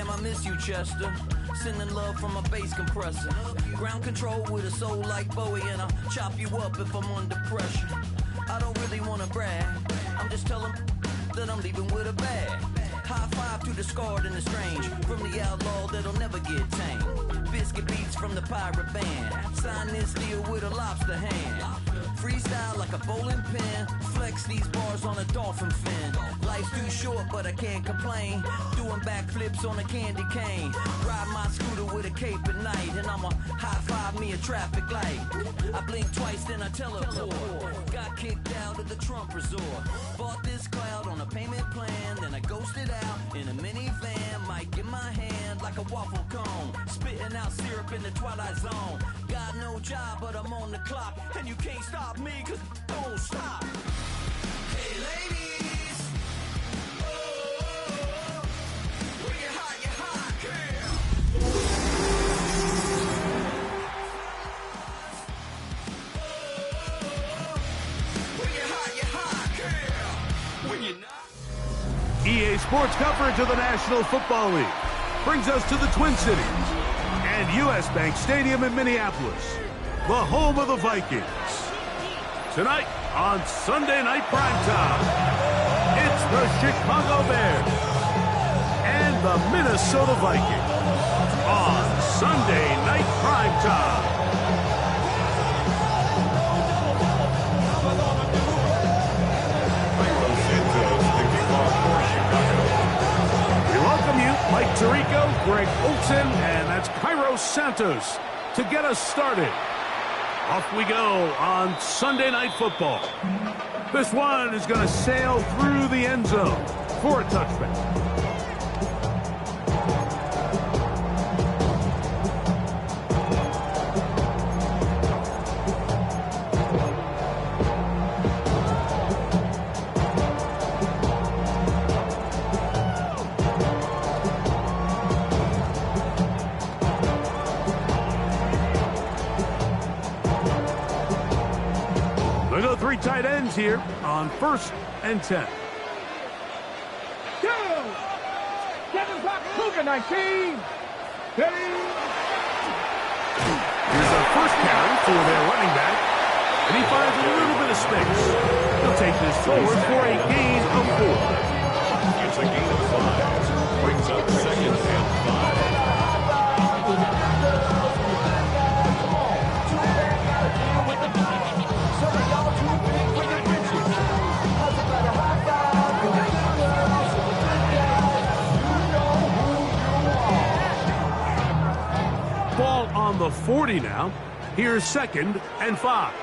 Damn, I miss you, Chester. Sending love from a bass compressor. Ground control with a soul like Bowie, and I'll chop you up if I'm under pressure. I don't really want to brag. I'm just telling that I'm leaving with a bag. High five to the scarred and the strange. From the outlaw that'll never get tamed. Biscuit beats from the pirate band. Sign this deal with a lobster hand. Freestyle like a bowling pin. Flex these bars on a dolphin fin. Life's too short, but I can't complain. Doing backflips on a candy cane. Ride my scooter with a cape at night. And I'ma high five me a traffic light. I blink twice, then I teleport. Got kicked out of the Trump resort. Bought this cloud on a payment plan. Then I ghosted out in a minivan. Mic in my hand like a waffle cone. Spitting out syrup in the twilight zone. Got no job, but I'm on the clock. And you can't stop me, cause don't stop. Hey ladies, oh, when you're hot, girl. When you're hot, girl. When you're not. EA Sports coverage of the National Football League brings us to the Twin Cities and U.S. Bank Stadium in Minneapolis, the home of the Vikings. Tonight on Sunday Night Primetime, it's the Chicago Bears and the Minnesota Vikings on Sunday Night Primetime. We welcome you, Mike Tirico, Greg Olson, and that's Cairo Santos to get us started. Off we go on Sunday Night Football. This one is going to sail through the end zone for a touchback. Three tight ends here on 1st and 10. Go! 7 o'clock, Cougar 19. Ready? Here's a first carry for their running back, and he finds a little bit of space. He'll take this forward for a gain of 4. It's a gain of 5. Brings up 2nd and 5. Ball on the 40 now. Here's 2nd and 5.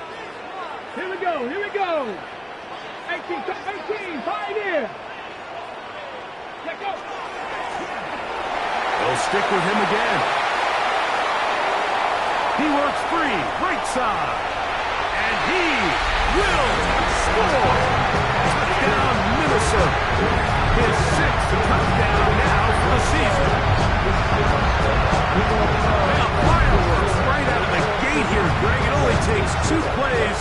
Here we go, here we go. 18, 5 here. Let go. They'll stick with him again. He works free, right side. And he will score. Touchdown, Minnesota. His 6th touchdown now for the season. Fireworks right out of the gate here, Greg. It only takes 2 plays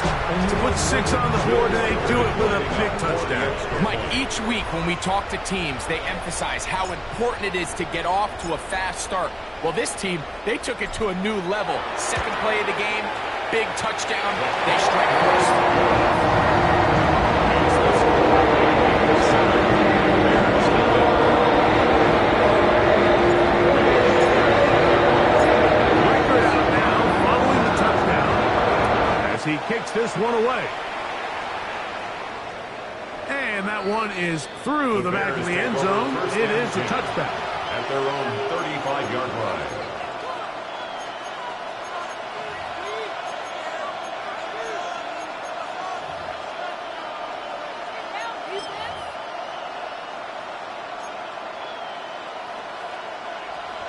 to put 6 on the board, and they do it with a big touchdown. Mike, each week when we talk to teams, they emphasize how important it is to get off to a fast start. Well, this team, they took it to a new level. 2nd play of the game, big touchdown. They strike first. He kicks this one away. And that one is through the back of the end zone. It is a touchback. At their own 35-yard line.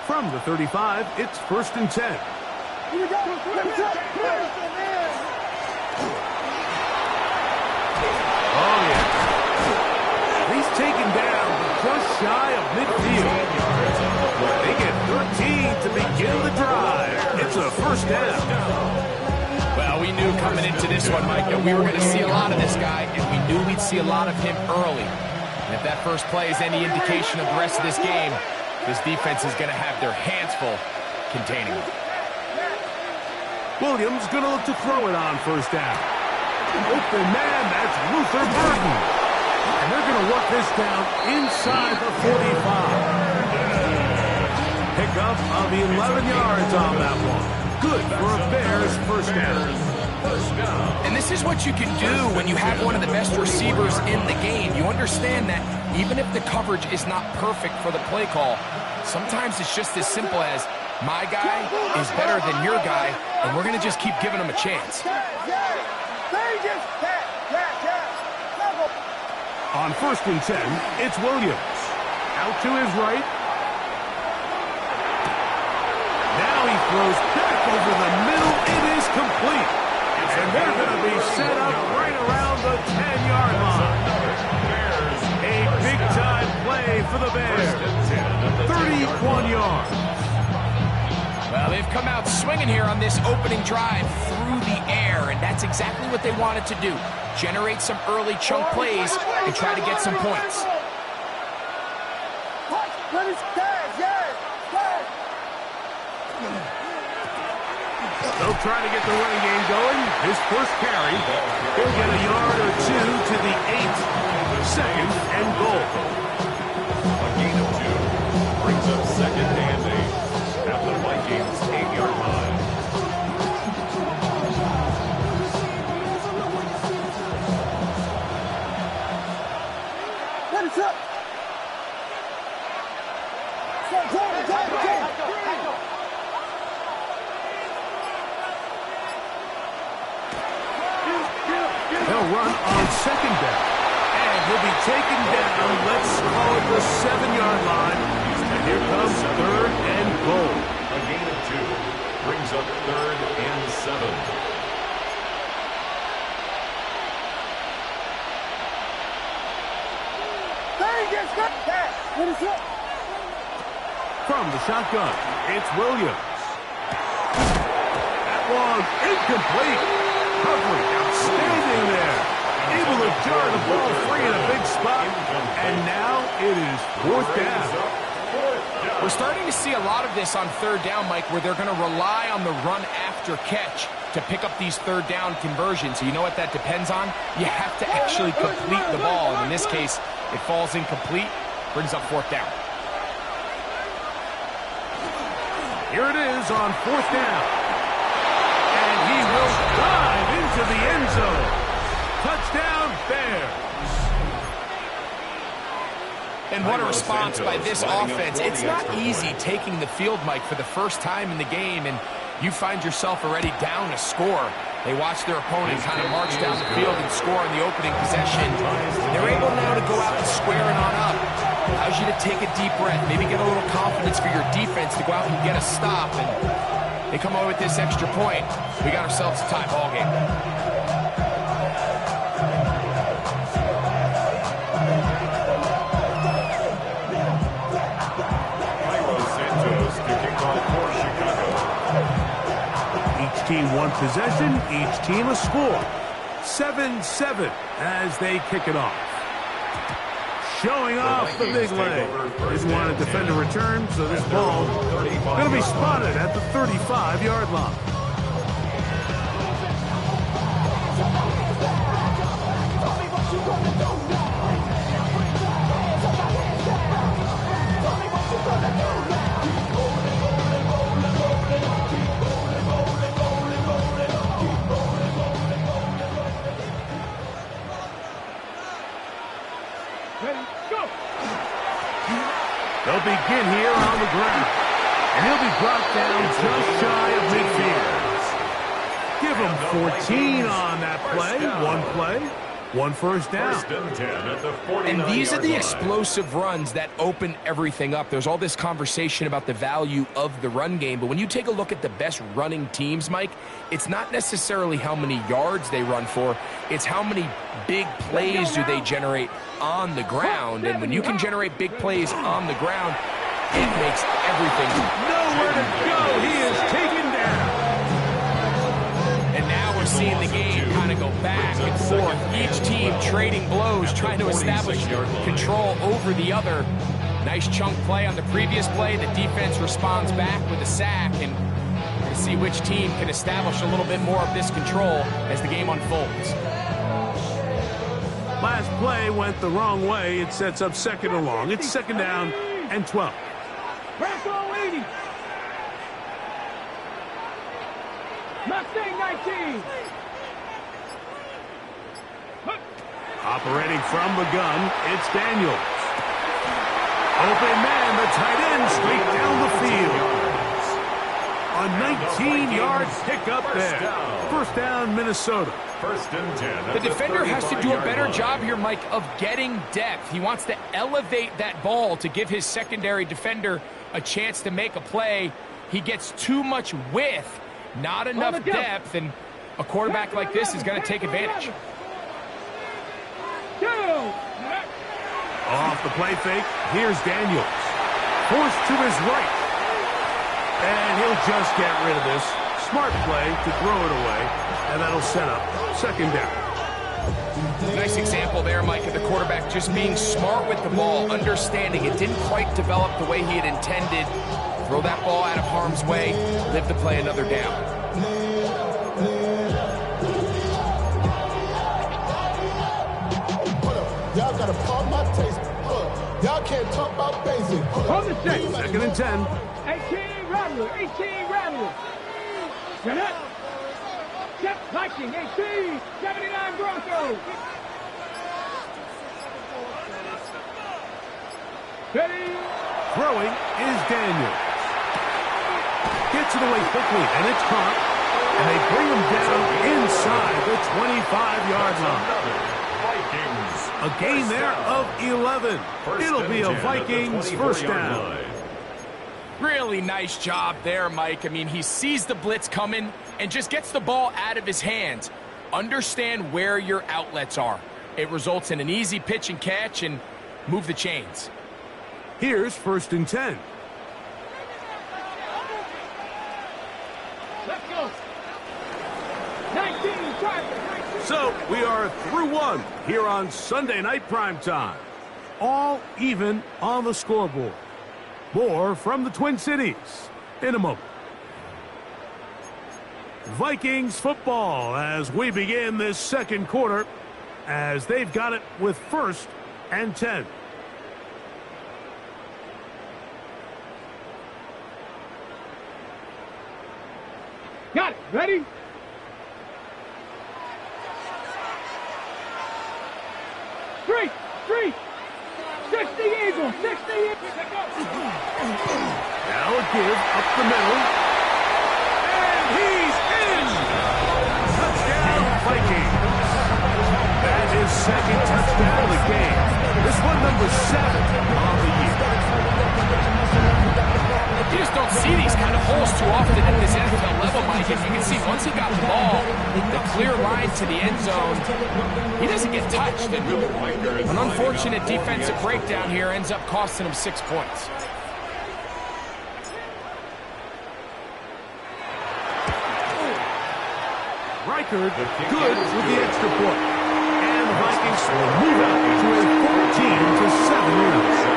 From the 35, it's 1st and 10. Here we go. Oh, yeah. He's taken down just shy of midfield. They get 13 to begin the drive. It's a 1st down. Well, we knew coming into this one, Mike, that we were going to see a lot of this guy, and we knew we'd see a lot of him early. And if that first play is any indication of the rest of this game, This defense is going to have their hands full containing him. Williams going to look to throw it on first down. Open man, that's Luther Burton. And they're going to work this down inside the 45. Pickup of 11 yards on that one. Good for a Bears first down. And this is what you can do when you have one of the best receivers in the game. You understand that even if the coverage is not perfect for the play call, sometimes it's just as simple as my guy is better than your guy, and we're going to just keep giving him a chance. On 1st and 10, it's Williams. Out to his right. Now he throws back over the middle. It is complete. And they're going to be set up right around the 10-yard line. A big-time play for the Bears. 31 yards. Well, they've come out swinging here on this opening drive through the air, and that's exactly what they wanted to do. Generate some early chunk plays and try to get some points. They'll try to get the running game going. His first carry, he'll get a yard or two to the 8. 2nd and goal. A gain of 2 brings up 2nd and 8 at the Vikings 8-yard line. What is up? They'll run on 2nd down. And he'll be taken down, let's call it the 7-yard line. And here comes 3rd and goal. A gain of 2 brings up 3rd and 7. From the shotgun, it's Williams. That one incomplete. Coverage outstanding there. Able to jar the ball free in a big spot. And now it is 4th down. We're starting to see a lot of this on 3rd down, Mike, where they're going to rely on the run after catch to pick up these 3rd down conversions. So you know what that depends on? You have to actually complete the ball. And in this case, it falls incomplete, brings up 4th down. Here it is on 4th down. And he will dive into the end zone. Touchdown, Bears. And what a response by this offense. It's not easy taking the field, Mike, for the first time in the game, and you find yourself already down a score. They watch their opponent kind of march down the field and score in the opening possession. They're able now to go out and square it on up. Allows you to take a deep breath, maybe get a little confidence for your defense to go out and get a stop. And they come away with this extra point. We got ourselves a tie ball game. Each team one possession, each team a score. 7-7 as they kick it off. Showing off the big leg. Didn't want to defend a return, so this ball going to be spotted at the 35-yard line. They'll begin here on the ground. And he'll be brought down just shy of midfield. Give him 14 on that play. One first down. And these are the explosive runs that open everything up. There's all this conversation about the value of the run game, but when you take a look at the best running teams, Mike, it's not necessarily how many yards they run for, it's how many big plays do they generate on the ground. And when you can generate big plays on the ground, it makes everything. Nowhere to go. He is taken down. And now we're seeing the game kind of go back and forth. Each team trading blows, trying to establish control over the other. Nice chunk play on the previous play. The defense responds back with a sack, and we'll see which team can establish a little bit more of this control as the game unfolds. Last play went the wrong way. It sets up second and long. It's second down and 12. Mustang 19. Operating from the gun, it's Daniels. Open man, the tight end, straight down the field. A 19-yard pickup there. First down, Minnesota. First and 10. The defender has to do a better job here, Mike, of getting depth. He wants to elevate that ball to give his secondary defender a chance to make a play. He gets too much width, not enough depth, and a quarterback like this is going to take advantage. Off the play fake, here's Daniels. Forced to his right. And he'll just get rid of this. Smart play to throw it away, and that'll set up second down. Nice example there, Mike, of the quarterback just being smart with the ball, understanding it didn't quite develop the way he had intended. Throw that ball out of harm's way, live to play another down. Y'all gotta pump my taste. Y'all can't talk about basic. Hold the set. Second and 10. 18 Rattler. 18 Rattler. Get up. Check Viking. 18. 79 Broncos. Ready. Throwing is Daniels. Gets it away quickly, and it's caught. And they bring him down inside the 25-yard line. A gain there of 11. It'll be a Vikings first down. Really nice job there, Mike. I mean, he sees the blitz coming and just gets the ball out of his hands. Understand where your outlets are. It results in an easy pitch and catch and move the chains. Here's first and 10. Let's go. 19 Chargers. So we are through one here on Sunday Night Primetime. All even on the scoreboard. More from the Twin Cities in a moment. Vikings football as we begin this second quarter as they've got it with first and 10. Got it. Ready? Three. 60 Eagles. 60 Eagles. Now a give up the middle. And he's in. Touchdown, Vikings. That is second touchdown of the game. This one number 7 on the year. You just don't see these kind of holes too often at this NFL level, Mike. As you can see, once he got the ball, the clear line to the end zone, he doesn't get touched. And an unfortunate defensive breakdown here ends up costing him 6 points. Reichard good with the extra point. And the Vikings will move out to a 14-7 lead.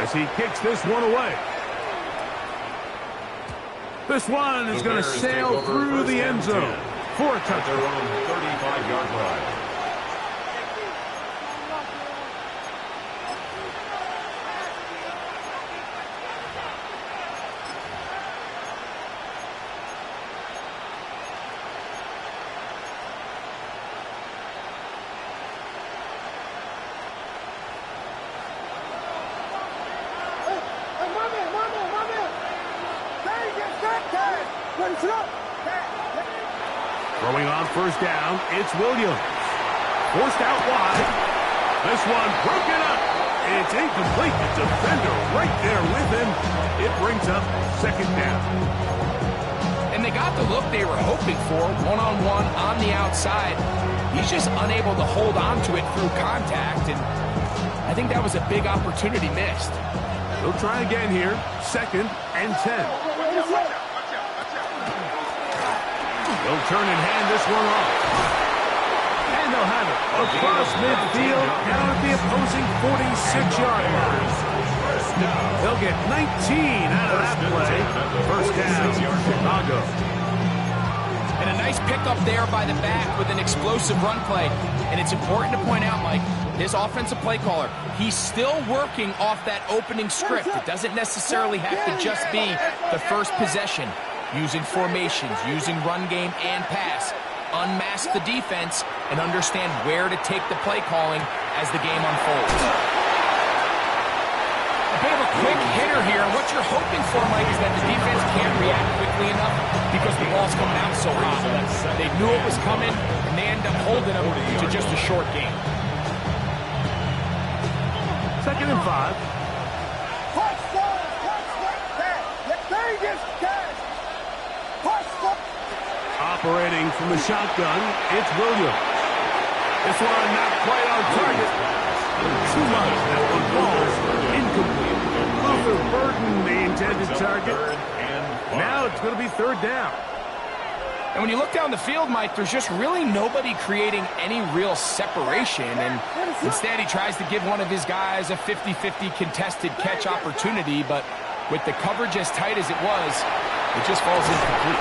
He kicks this one away. This one is going to sail through the end zone for a touchdown. Their own 35-yard line. Throwing on first down, it's Williams. Forced out wide. This one broken up. It's incomplete. The defender right there with him. It brings up second down. And they got the look they were hoping for, one-on-one on the outside. He's just unable to hold on to it through contact, and I think that was a big opportunity missed. They'll try again here. Second and 10. They'll turn and hand this one off. And they'll have it across midfield, down at the opposing 46-yard line. They'll get 19 out of that play. First down, Chicago. And a nice pickup there by the back with an explosive run play. And it's important to point out, Mike, his offensive play caller, he's still working off that opening script. It doesn't necessarily have to just be the first possession. Using formations, using run game and pass. Unmask the defense and understand where to take the play calling as the game unfolds. A bit of a quick hitter here. And what you're hoping for, Mike, is that the defense can't react quickly enough because the ball's coming out so hot. They knew it was coming, and they end up holding them to just a short game. 2nd and 5. Operating from the shotgun, it's Williams. This one not quite on target. Too much. That one falls incomplete. Luther Burden, the intended target. Now it's going to be 3rd down. And when you look down the field, Mike, there's just really nobody creating any real separation. And instead, he tries to give one of his guys a 50-50 contested catch opportunity. But with the coverage as tight as it was, it just falls incomplete.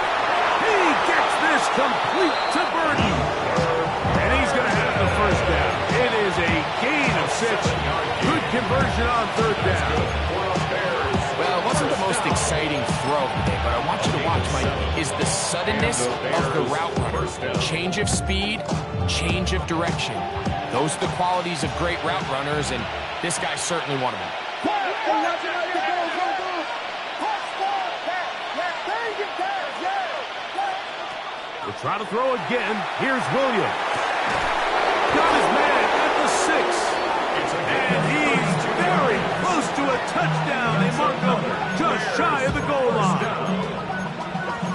He gets this complete to Burden. And he's going to have the first down. It is a gain of 6. Good conversion on 3rd down. Well, it wasn't the most exciting throw today, but I want you to watch, Mike, is the suddenness of the route runner. Change of speed, change of direction. Those are the qualities of great route runners, and this guy's certainly one of them. We'll try to throw again. Here's Williams. Got his man at the 6. And he's very close to a touchdown. They mark him just shy of the goal line.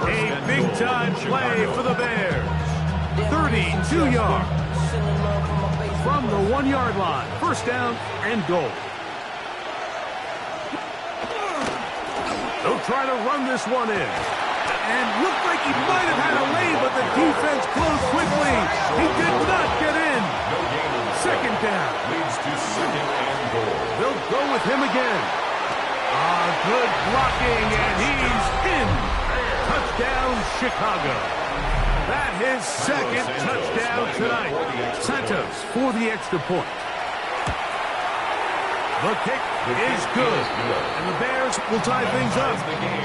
A big-time play for the Bears. 32 yards from the 1-yard line. First down and goal. They'll try to run this one in. And looked like he might have had a lane, but the defense closed quickly. He did not get in. 2nd down. Leads to 2nd and goal. They'll go with him again. Good blocking, and he's in. Touchdown, Chicago. That his 2nd touchdown tonight. Santos for the extra point. The kick is good, and the Bears will tie things up.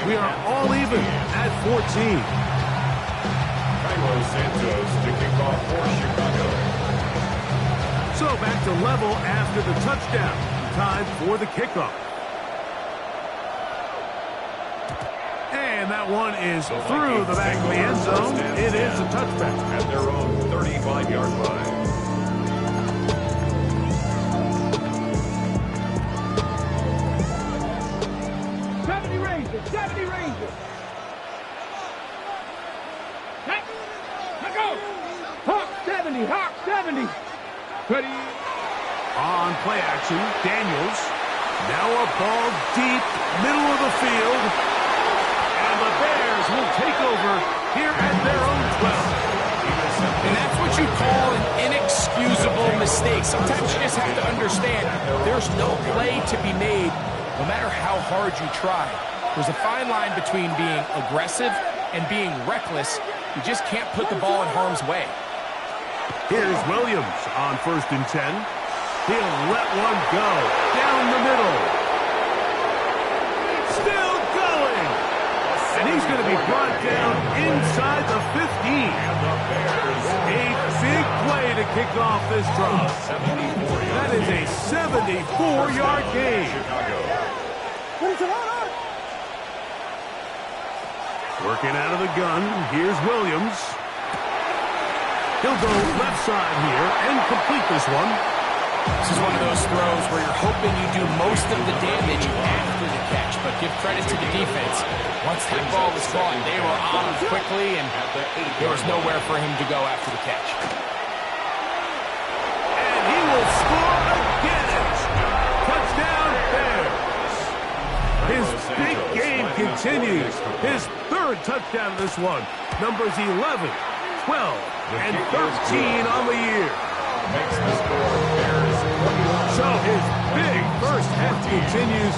We are all even at 14. Carlos Santos to kick off for Chicago. So back to level after the touchdown. Time for the kickoff. And that one is through the back of the end zone. It is a touchback. At their own 35-yard line. Hawk 70. Ready. On play action, Daniels. Now a ball deep, middle of the field. And the Bears will take over here at their own 12. And that's what you call an inexcusable mistake. Sometimes you just have to understand there's no play to be made, no matter how hard you try. There's a fine line between being aggressive and being reckless. You just can't put the ball in harm's way. Here's Williams on 1st and 10. He'll let one go down the middle. Still going. And he's going to be brought down inside the 15. A big play to kick off this drive. That is a 74-yard gain. Working out of the gun. Here's Williams. He'll go left side here and complete this one. This is one of those throws where you're hoping you do most of the damage after the catch, but give credit to the defense. Once that ball was caught, they were on him quickly, and there was nowhere for him to go after the catch. And he will score again. Touchdown, Bears. His big game continues. His 3rd touchdown of this one. numbers 11, 12, and 13 on the year. Makes the score Bears 21. So his big first half continues.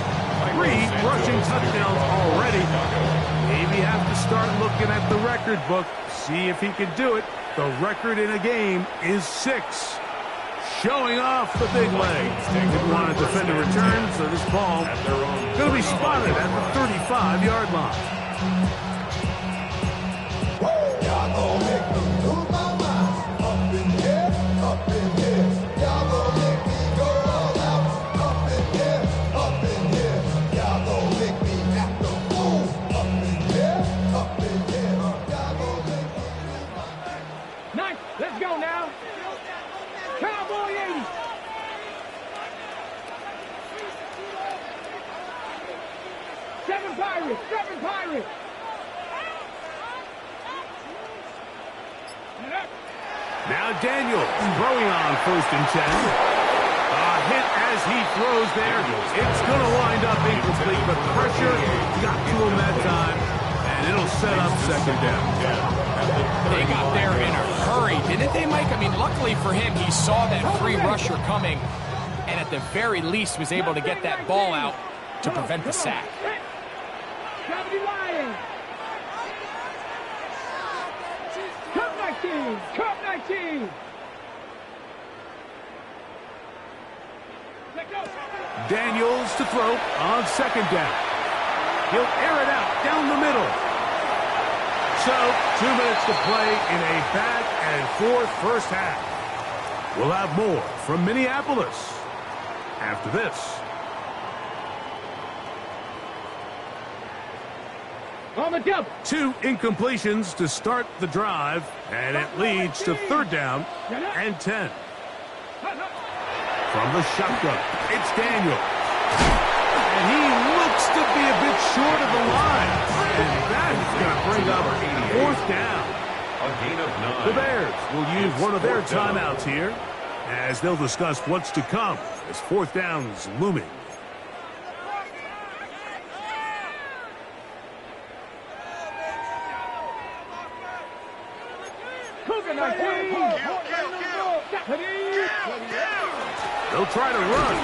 3 rushing touchdowns already. Maybe have to start looking at the record book, see if he can do it. The record in a game is 6. Showing off the big leg. Didn't want to defend a return, so this ball going to be spotted at the 35-yard line. Y'all gon' make me lose my mind. Up in here, up in here. Y'all gon' make me go all out. Up in here, up in here. Y'all gon' make me act a fool. Up in here, up in here. Y'all gon' make me lose my mind. Nice. Let's go now. Cowboy 80. Seven Pirates. Now Daniels throwing on 1st and 10. A hit as he throws there. It's going to wind up incomplete, but pressure got to him that time, and it'll set up 2nd down. They got there in a hurry, didn't they, Mike? I mean, luckily for him, he saw that free rusher coming, and at the very least was able to get that ball out to prevent the sack. 70 Lions. Cup 19. Cup 19. Let go. Daniels to throw on 2nd down. He'll air it out down the middle. So, 2 minutes to play in a back-and-forth first half. We'll have more from Minneapolis after this. On the double. 2 incompletions to start the drive, and it leads to 3rd down and 10. From the shotgun, it's Daniels. And he looks to be a bit short of the line. And that is going to bring up 4th down. A gain of 9. The Bears will use one of their timeouts here as they'll discuss what's to come as 4th down is looming. They'll try to run,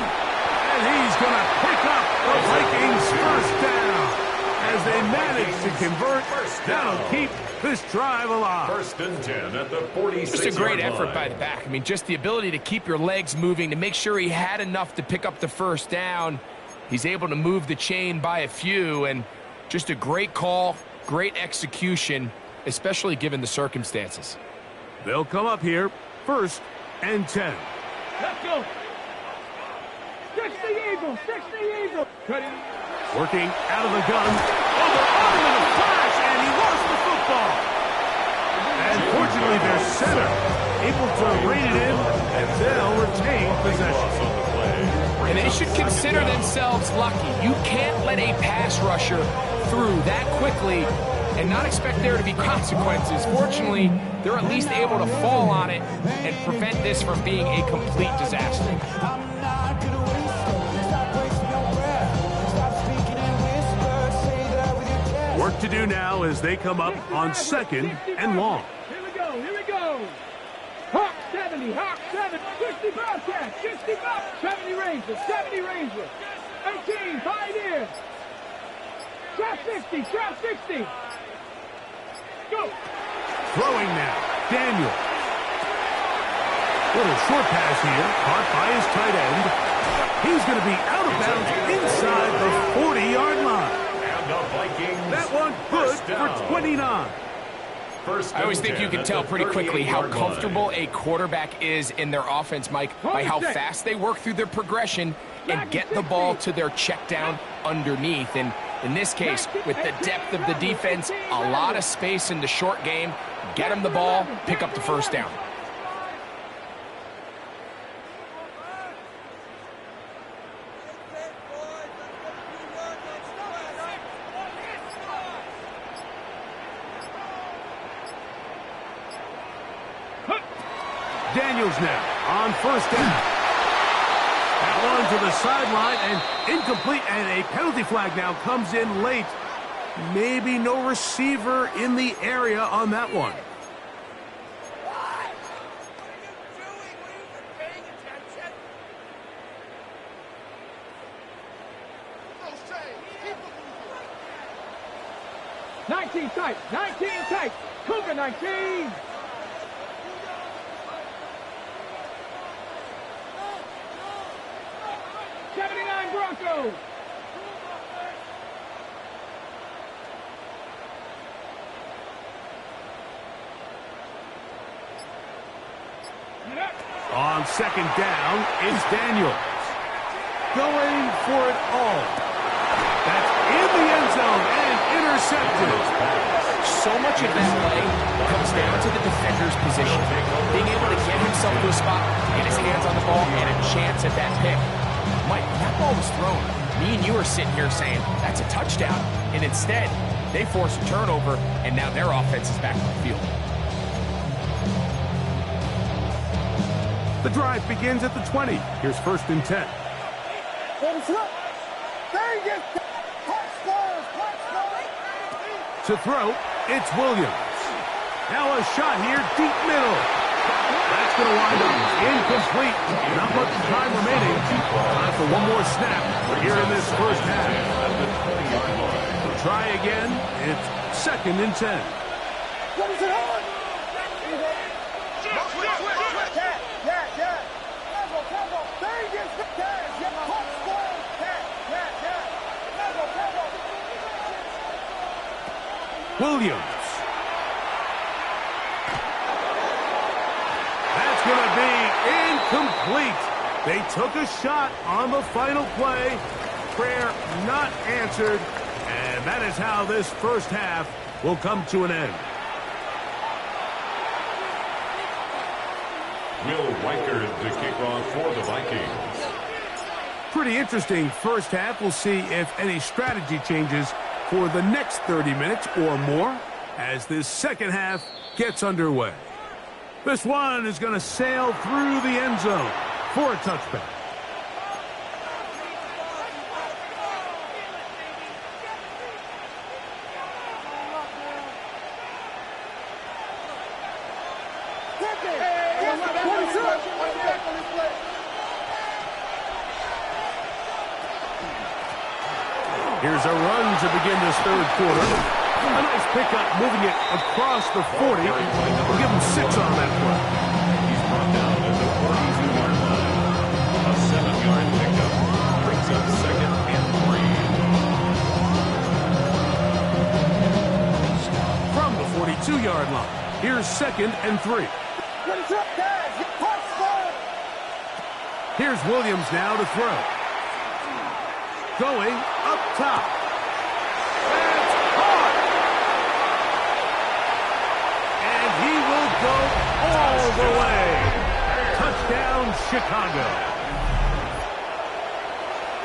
and he's going to pick up the Vikings' 1st down. As they manage to convert, that'll keep this drive alive. 1st and 10 at the 46-yard Just a great effort line. by the back. I mean, just the ability to keep your legs moving, to make sure he had enough to pick up the 1st down. He's able to move the chain by a few, and just a great call, great execution, especially given the circumstances. They'll come up here, 1st and 10. Let's go. 60 Eagles. 60 Eagles. Cutting. Working out of the gun. Over Autumn in a flash, and he lost the football. And fortunately, their center able to rein it in, and they'll retain possession. And they should consider themselves lucky. You can't let a pass rusher through that quickly and not expect there to be consequences. Fortunately, they're at least able to fall on it and prevent this from being a complete disaster. Work to do now as they come up on 2nd and long. Here we go. Hawk 70, Hawk 70, 60 Bobcats, 60 Bobcats, 70 Rangers, 18, Pioneers. Trap 60. Go. Throwing now, Daniel. Little short pass here, caught by his tight end. He's going to be out of bounds inside the 40-yard line. And the Vikings. That one good for 29. I always think you can tell pretty quickly how comfortable a quarterback is in their offense, Mike, by how fast they work through their progression and get the ball to their check down underneath. And in this case, with the depth of the defense, a lot of space in the short game, get them the ball, pick up the 1st down. Daniels now on 1st down. That one to the sideline and incomplete, and a penalty flag now comes in late. Maybe no receiver in the area on that one. Tight, 19 tight, Cougar 19. '79 Broncos. On second down, it's Daniels. Going for it all. That's in the end zone and intercepted. So much of that play comes down to the defender's position. Being able to get himself to a spot, get his hands on the ball, and a chance at that pick. Mike, that ball was thrown. Me and you are sitting here saying, that's a touchdown. And instead, they force a turnover, and now their offense is back on the field. The drive begins at the 20. Here's 1st and 10. To throw, it's Williams. Now a shot here, deep middle. That's going to wind up incomplete. Not much time remaining. Time for one more snap here in this first half. Try again. It's 2nd and 10. What is it on? Williams. That's going to be incomplete. They took a shot on the final play. Prayer not answered. And that is how this first half will come to an end. Will Weichert to kick off for the Vikings. Pretty interesting first half. We'll see if any strategy changes for the next 30 minutes or more as this second half gets underway. This one is going to sail through the end zone for a touchback. Here's a run to begin this third quarter. A nice pickup, moving it across the 40. We'll give him 6 on that play. He's brought down at the 42-yard line. A 7-yard pickup brings up 2nd and 3. From the 42-yard line, here's 2nd and 3. Here's Williams now to throw. Going up top. That's caught. And he will go all the way. Touchdown, Chicago.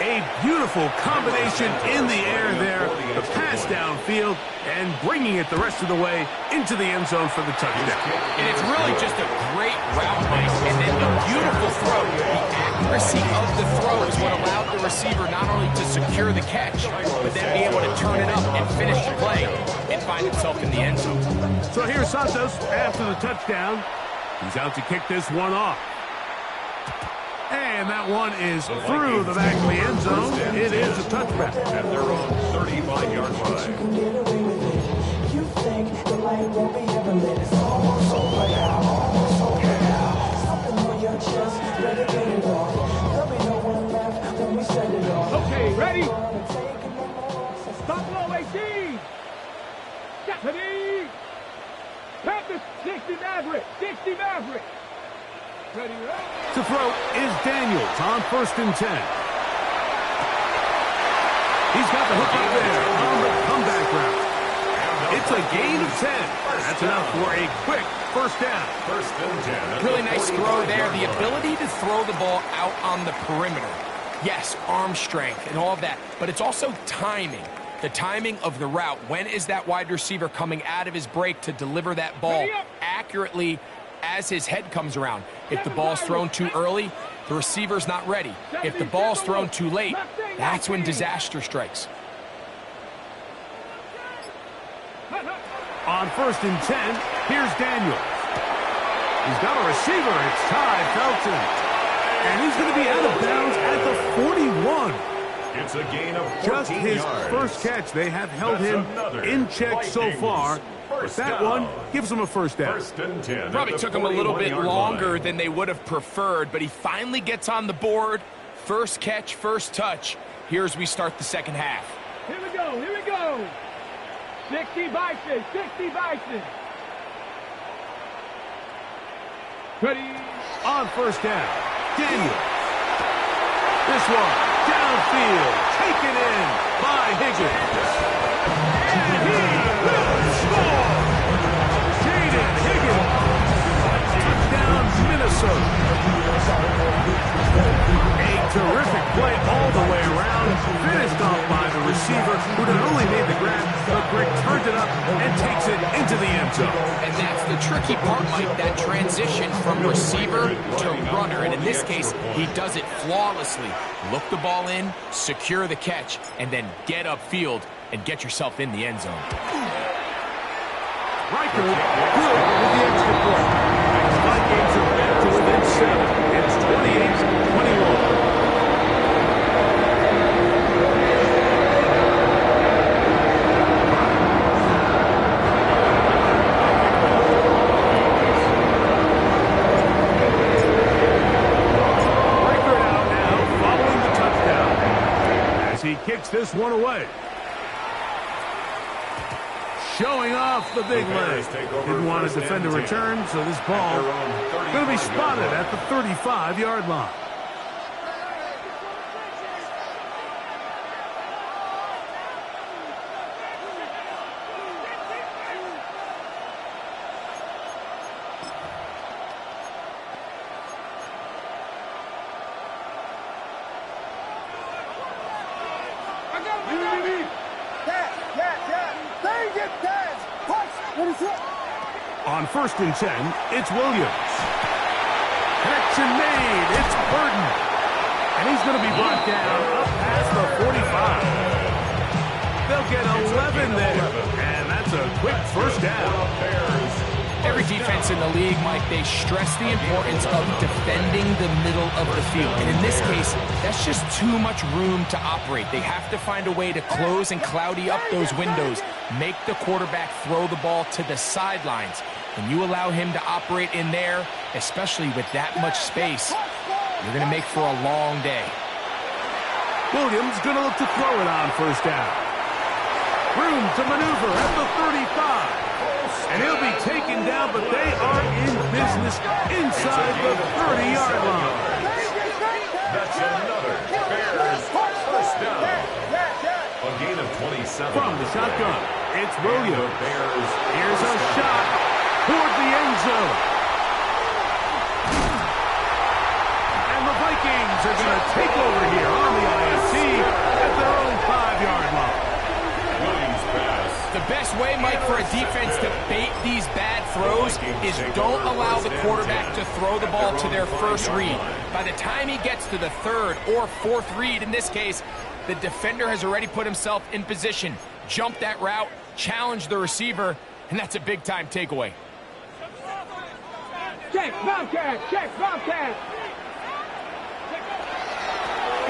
A beautiful combination in the air there. The pass downfield and bringing it the rest of the way into the end zone for the touchdown. And it's really just a great route, Mike. And then the beautiful throw. The accuracy of the throw is what allowed the receiver not only to secure the catch, but then be able to turn it up and finish the play and find himself in the end zone. So here's Santos after the touchdown. He's out to kick this one off. And that one is through the back of the end zone. It is a touchback. At their own 35-yard line. You think the light won't be ever lit. It's almost over now. Almost over now. Something on your chest. Better get it off. There'll be no one left when we set it off. Okay, ready? Stop low, 18. Stephanie. Panthers, 60 Maverick. 60 Maverick. Ready, ready. To throw is Daniels on 1st and 10. He's got the hook up there on the comeback route. It's a gain of 10. That's enough for a quick first down. 1st and 10. Really nice throw there. The ability to throw the ball out on the perimeter. Yes, arm strength and all of that, but it's also timing. The timing of the route. When is that wide receiver coming out of his break to deliver that ball accurately as his head comes around? If the ball's thrown too early, the receiver's not ready. If the ball's thrown too late, that's when disaster strikes. On 1st and 10, here's Daniels. He's got a receiver. It's Ty Felton. And he's going to be out of bounds at the 41. It's a gain of 14 Just his yards. first catch. They have held him in check so far. But that one gives him a first down. 1st and 10. Probably took him a little bit longer than they would have preferred, but he finally gets on the board. First catch, first touch. Here as we start the second half. Here we go, here we go. 60 Bison, 60 Bison. Ready. On 1st down, Daniels. This one, downfield, taken in by Higgins. And he will score! Jaden Higgins. Touchdown, Minnesota. A terrific play all the way around. Finished off by the receiver, who not only made the grab, but Greg turned it up and takes it into the end zone. And that's the tricky part, Mike, that transition from receiver to runner. And in this case, he does it flawlessly. Look the ball in, secure the catch, and then get upfield and get yourself in the end zone. Riker good with the extra point. Vikings are back to within 7. It's 28-21. He kicks this one away. Showing off the big leg. Didn't want to defend a return, so this ball going to be spotted at the 35-yard line. On 1st and 10, it's Williams. Connection made. It's Burton. And he's going to be brought down up past the 45. They'll get 11 there. And that's a quick first down. Every defense in the league, Mike, they stress the importance of defending the middle of the field. And in this case, that's just too much room to operate. They have to find a way to close and cloudy up those windows, make the quarterback throw the ball to the sidelines. When you allow him to operate in there, especially with that much space, you're going to make for a long day. Williams going to look to throw it on 1st down. Room to maneuver at the 35. And he'll be taken down, but they are in business inside the 30-yard line. That's another Bears first down. A gain of 27. From the shotgun, it's Williams. Bears. Here's a shot toward the end zone. And the Vikings are going to take over here on the INT at their own 5-yard line. Williams pass. The best way, Mike, for a defense to bait these bad throws is don't allow the quarterback to throw the ball to their first read. By the time he gets to the 3rd or 4th read, in this case, the defender has already put himself in position, jump that route, challenge the receiver, and that's a big-time takeaway. Check, Bobcat, check, Bobcat.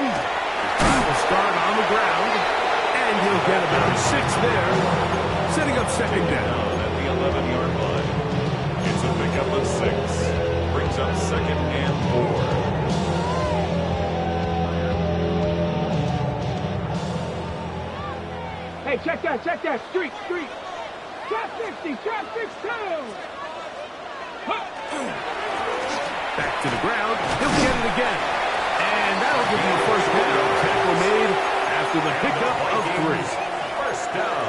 Will start on the ground, and he'll get about 6 there, setting up 2nd down. At the 11-yard line. It's a pickup of 6. Brings up 2nd and 4. Hey, check that, street. Trap 60, trap 62. Back to the ground, he'll get it again. And that'll give you a first down. Tackle made after the pickup of 3.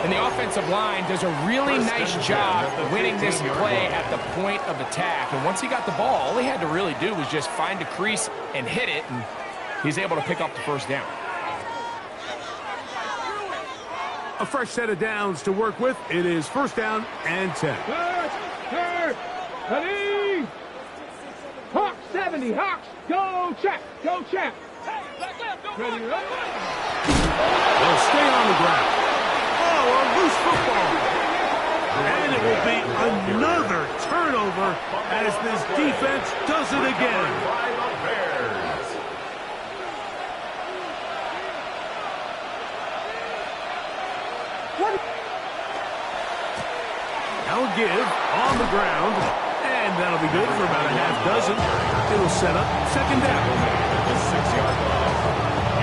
And the offensive line does a really nice job winning this play at the point of attack. And once he got the ball, all he had to really do was just find a crease and hit it, and he's able to pick up the first down. A fresh set of downs to work with. It is 1st down and 10. Third, ready. Hawks 70, Hawks, go check. Ready, They'll stay on the ground. Oh, a loose football. And it will be another turnover as this defense does it again. By the Bears. Now a give on the ground. And that'll be good for about a half dozen. It'll set up second down. At the 6-yard line.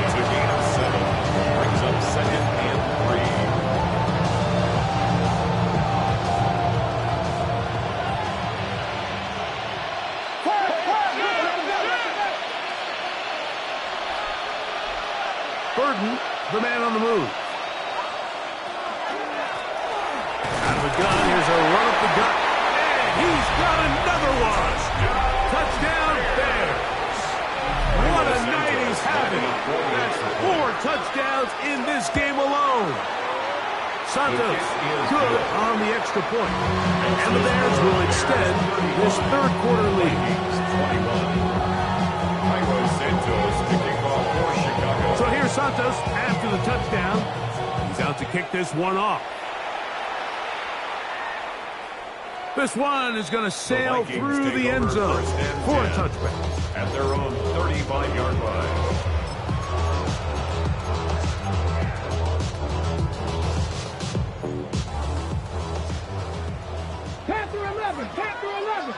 It's a gain of 7. Brings up second and 3. Burden, the man on the move. Out of the gun, here's a run up the gut. And he's got another one. Touchdown, Bears. What a night he's having. That's 4 touchdowns in this game alone. Santos, good on the extra point. And the Bears will extend this third quarter lead. 21. Santos kicking off for Chicago. So here's Santos after the touchdown. He's out to kick this one off. This one is going to sail through the end zone for a touchback. At their own 35-yard line. Panther 11, Panther 11.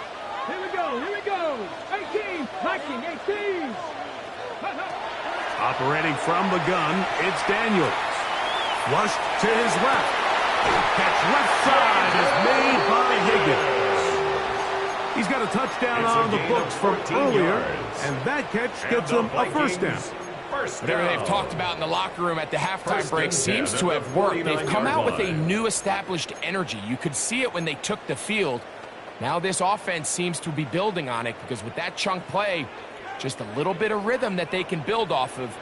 Here we go, here we go. 18, Viking, 18. Operating from the gun, it's Daniels. Flushed to his left. Catch left side is made by Higgins. He's got a touchdown on the books from earlier, and that catch gets him a first down. Whatever they've talked about in the locker room at the halftime break seems to have worked. They've come out with a new established energy. You could see it when they took the field. Now this offense seems to be building on it because with that chunk play, just a little bit of rhythm that they can build off of.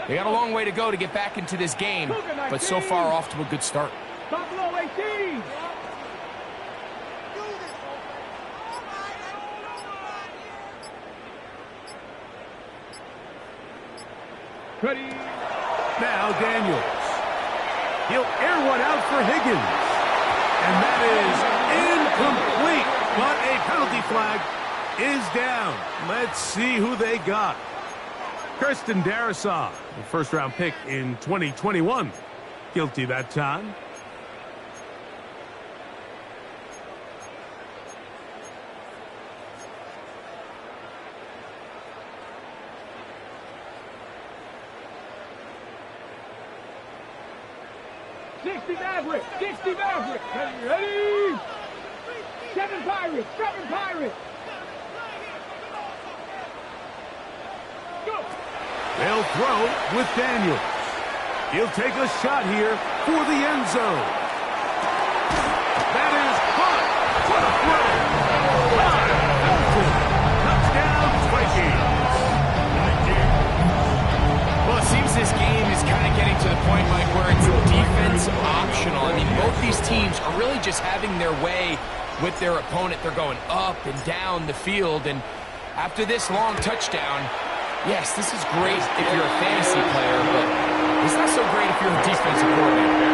They got a long way to go to get back into this game, but so far off to a good start. Buffalo 18. Ready. Now Daniels. He'll air one out for Higgins. And that is incomplete. But a penalty flag is down. Let's see who they got. Kirsten Darrisaw, the first-round pick in 2021. Guilty that time. Maverick, 60 Maverick. Ready? 7 Pirates, 7 Pirates. Go. They'll throw with Daniels. He'll take a shot here for the end zone. That is caught. What a throw. Touchdown, Vikings. Well, it seems this game is kind of getting to the point, Mike, where it's defense optional. I mean, both these teams are really just having their way with their opponent. They're going up and down the field, and after this long touchdown, yes, this is great if you're a fantasy player, but it's not so great if you're a defensive coordinator.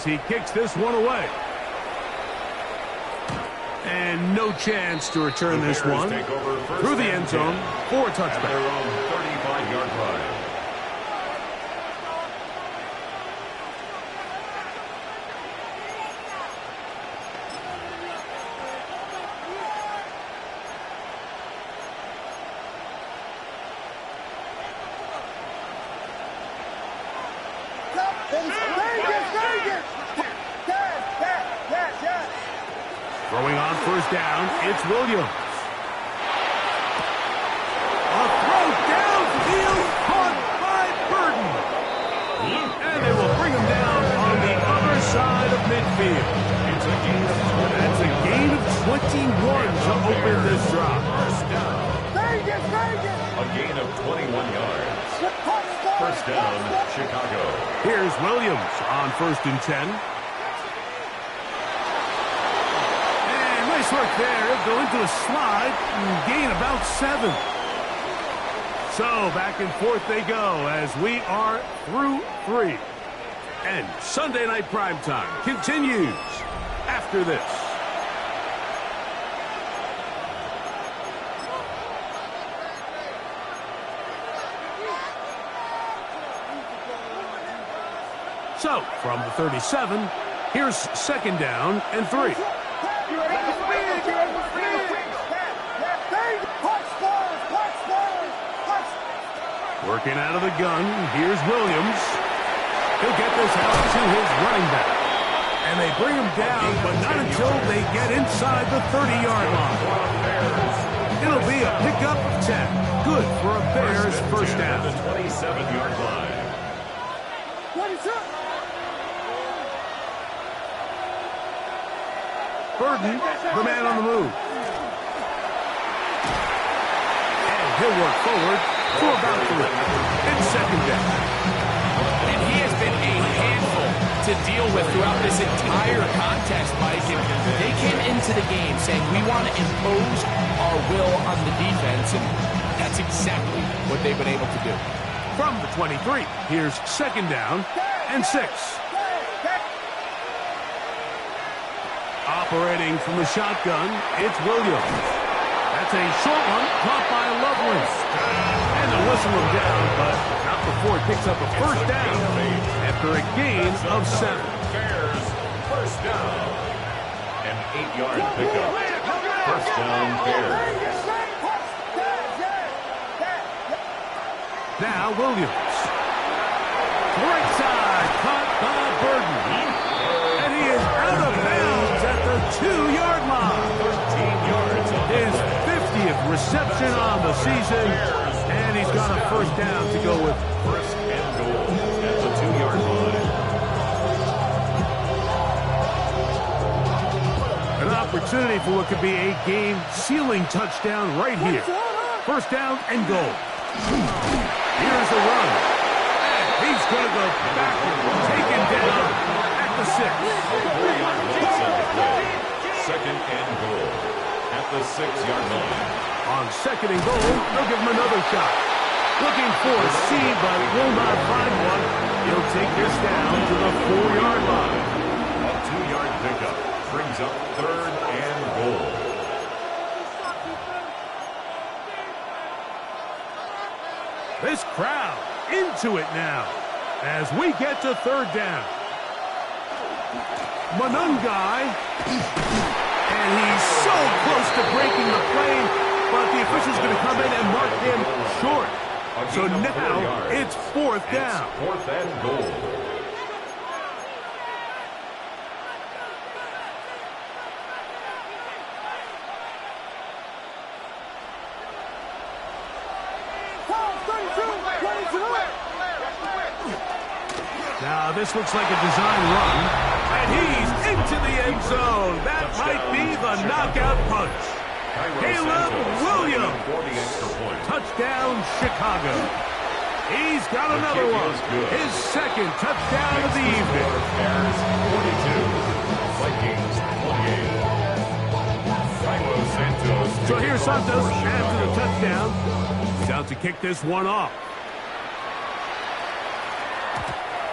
He kicks this one away. And no chance to return this one through the end zone for a touchback. At their own 35-yard line. Throwing on first down, it's Williams. A throw downfield caught by Burden. field. It's a gain of 20. That's a gain of 21 to open this drive. First down. A gain of 21 yards. First down, Chicago. Here's Williams on 1st and 10. And nice work there. He'll go into a slide and gain about 7. So back and forth they go as we are through 3. And Sunday Night Primetime continues after this. So, from the 37, here's 2nd down and 3. Working out of the gun, here's Williams. He'll get this out to his running back. And they bring him down, but not until they get inside the 30-yard line. It'll be a pickup of 10. Good for a Bears first down. The 27-yard line. Burden, the man on the move. And he'll work forward to about 3. It's 2nd down. And he has been a handful to deal with throughout this entire contest, Mike. And they came into the game saying, we want to impose our will on the defense, and that's exactly what they've been able to do. From the 23, here's 2nd down and 6. Operating from the shotgun, it's Williams. That's a short one, caught by Lovely. And they'll whistle him down, but not before he picks up a first down after a gain of 7. Bears first down. An 8-yard pickup. First down, Bears. Now Williams. Right side, caught by Burden. And he is out of bounds at the 2-yard line. 13 yards on His 50th reception on the season. And he's got a first down to go with. first and goal at the 2-yard line. An opportunity for what could be a game-sealing touchdown right here. First down and goal. Here's the run. And he's going to go backward, taken down at the 6. 4-yard loss on the play. Second and goal at the 6-yard line. On 2nd and goal, they'll give him another shot. Looking for a seed, but will not find one. He'll take this down to the 4-yard line. A 2-yard pickup brings up 3rd and goal. This crowd into it now as we get to 3rd down. Manungai, and he's so close to breaking the play, but the official's going to come in and mark him short. So now it's 4th down. It's 4th and goal. Now this looks like a design run, and he's into the end zone. That might be the knockout punch. Caleb Williams. Touchdown, Chicago. He's got another one. His 2nd touchdown of the evening. Bears 42. Vikings 28. So here's Santos after the touchdown. He's out to kick this one off.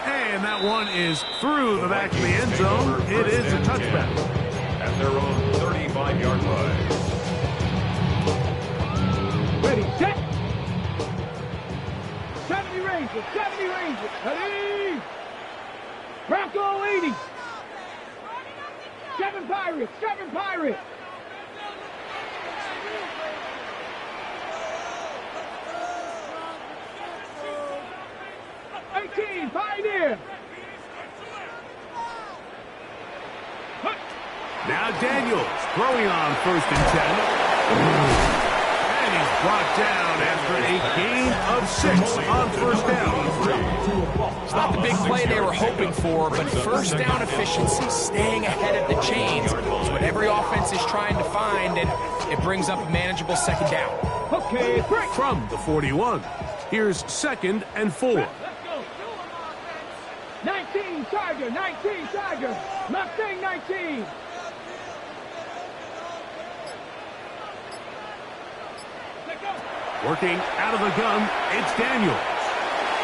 And that one is through the back of the end zone. It is a touchback. At their own 35-yard line. Ready, set. 70 Rangers, 70 Rangers. Ready. Bronco 80. 7 Pirates, 7 Pirates. Pioneer. Now Daniels throwing on 1st and 10. And he's brought down after a gain of 6 on first down. It's not the big play they were hoping for, but first down efficiency, staying ahead of the chains, is what every offense is trying to find, and it brings up a manageable second down. Okay, break. From the 41, here's 2nd and 4. Let's go. 19 Tiger, 19 Tiger. Mustang 19. Let's go. Working out of the gun, it's Daniels.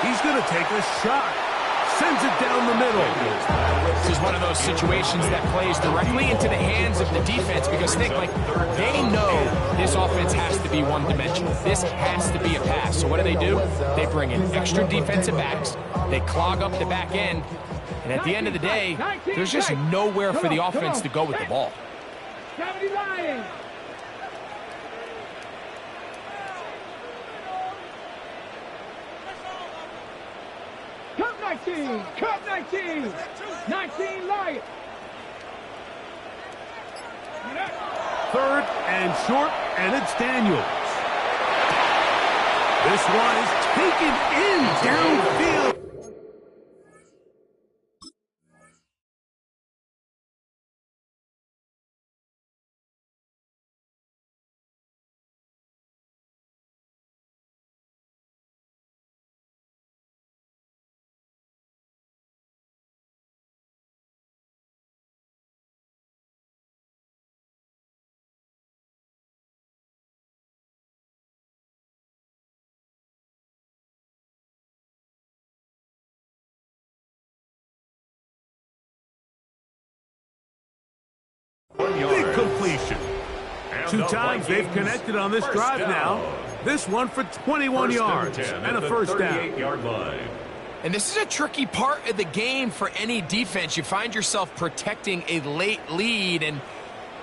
He's going to take a shot. Sends it down the middle. This is one of those situations that plays directly into the hands of the defense because think, like, they know this offense has to be one-dimensional. This has to be a pass. So what do? They bring in extra defensive backs. They clog up the back end. And at the end of the day, there's just nowhere for the offense to go with the ball. 79. Cup 19, Cup 19, 19 Lion. 3rd and short, and it's Daniels. This one is taken in downfield. Big completion. 2 times they've connected on this drive now. This one for 21 yards and a first down. And this is a tricky part of the game for any defense. You find yourself protecting a late lead, and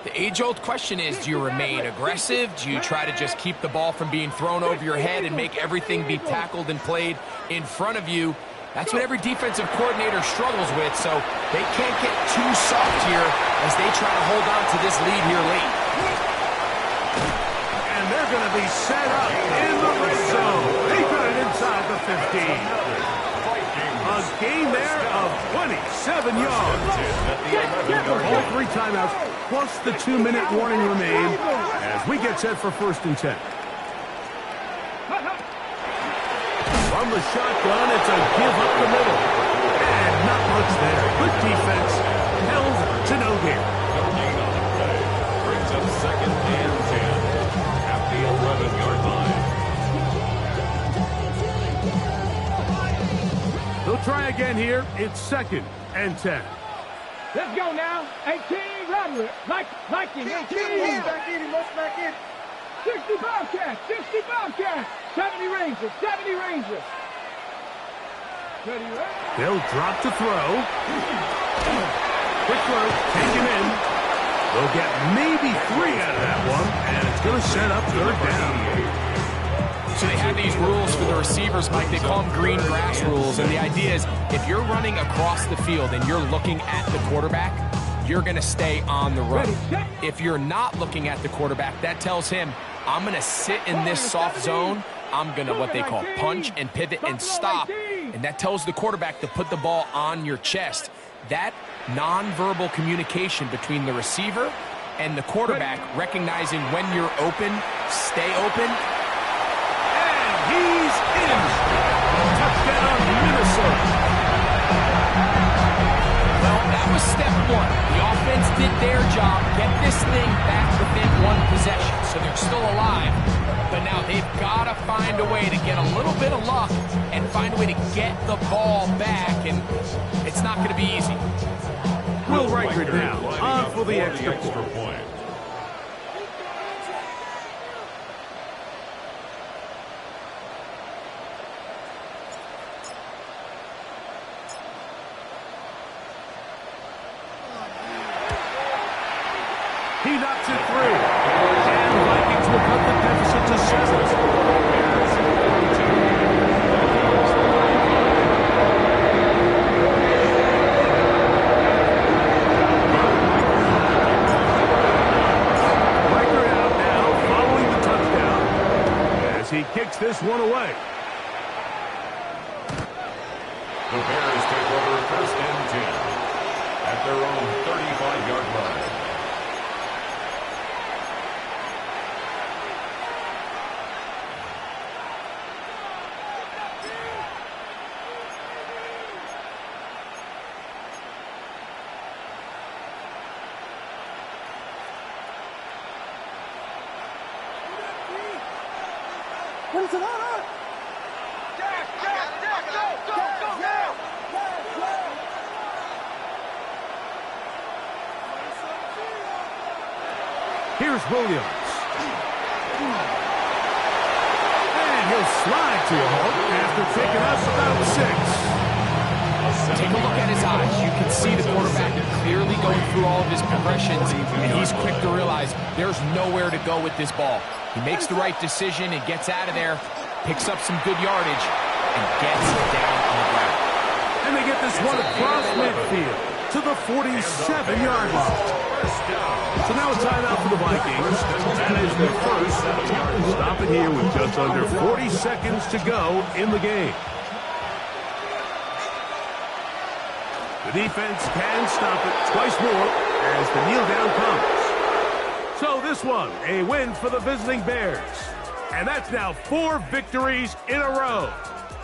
the age-old question is, do you remain aggressive? Do you try to just keep the ball from being thrown over your head and make everything be tackled and played in front of you? That's what every defensive coordinator struggles with, so they can't get too soft here as they try to hold on to this lead here late. And they're going to be set up in the red zone. They got it inside the 15. A gain there of 27 yards. All 3 timeouts, plus the 2-minute warning remain as we get set for 1st and 10. From the shotgun, it's a give up the middle. And not much there. Good defense. Held to no gain. Brings up 2nd and 10 at the 11-yard line. They'll try again here. It's 2nd and 10. Let's go now. 18 Roderick. Liking 18. Back in, back in. 60 Bobcats, 60 Bobcats. 70 Rangers, 70 Rangers. They'll drop to throw. Quick throw, taken in. They'll get maybe 3 out of that one, and it's going to set up 3rd down. So they have these rules for the receivers, Mike. They call them green grass rules, and the idea is if you're running across the field and you're looking at the quarterback, you're going to stay on the run. If you're not looking at the quarterback, that tells him, I'm going to sit in this soft zone. I'm going to what they call punch and pivot and stop. And that tells the quarterback to put the ball on your chest. That nonverbal communication between the receiver and the quarterback, recognizing when you're open, stay open. And he's in. Touchdown, Minnesota. Well, that was step 1. The offense did their job, get this thing back within 1 possession. So they're still alive. But now they've got to find a way to get a little bit of luck and find a way to get the ball back, and it's not going to be easy. Will Riker down on for the extra point. He knocks it through. And the Vikings will cut the deficit to 7. Riker out now, following the touchdown. one away. The Bears take over first and 10 at their own 35-yard line. What is it on? Here's Williams. And he'll slide to a halt after taking us about 6. Take a look at his eyes. You can see the quarterback clearly going through all of his progressions, and he's quick to realize there's nowhere to go with this ball. He makes the right decision and gets out of there, picks up some good yardage, and gets down on the ground. And they get this one across midfield to the 47-yard line. So now it's timeout for the Vikings. That is the first. Stop it here with just under 40 seconds to go in the game. The defense can stop it twice more as the kneel down comes. So this one, a win for the visiting Bears. And that's now 4 victories in a row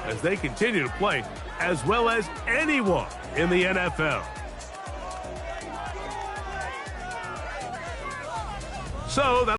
as they continue to play as well as anyone in the NFL. So that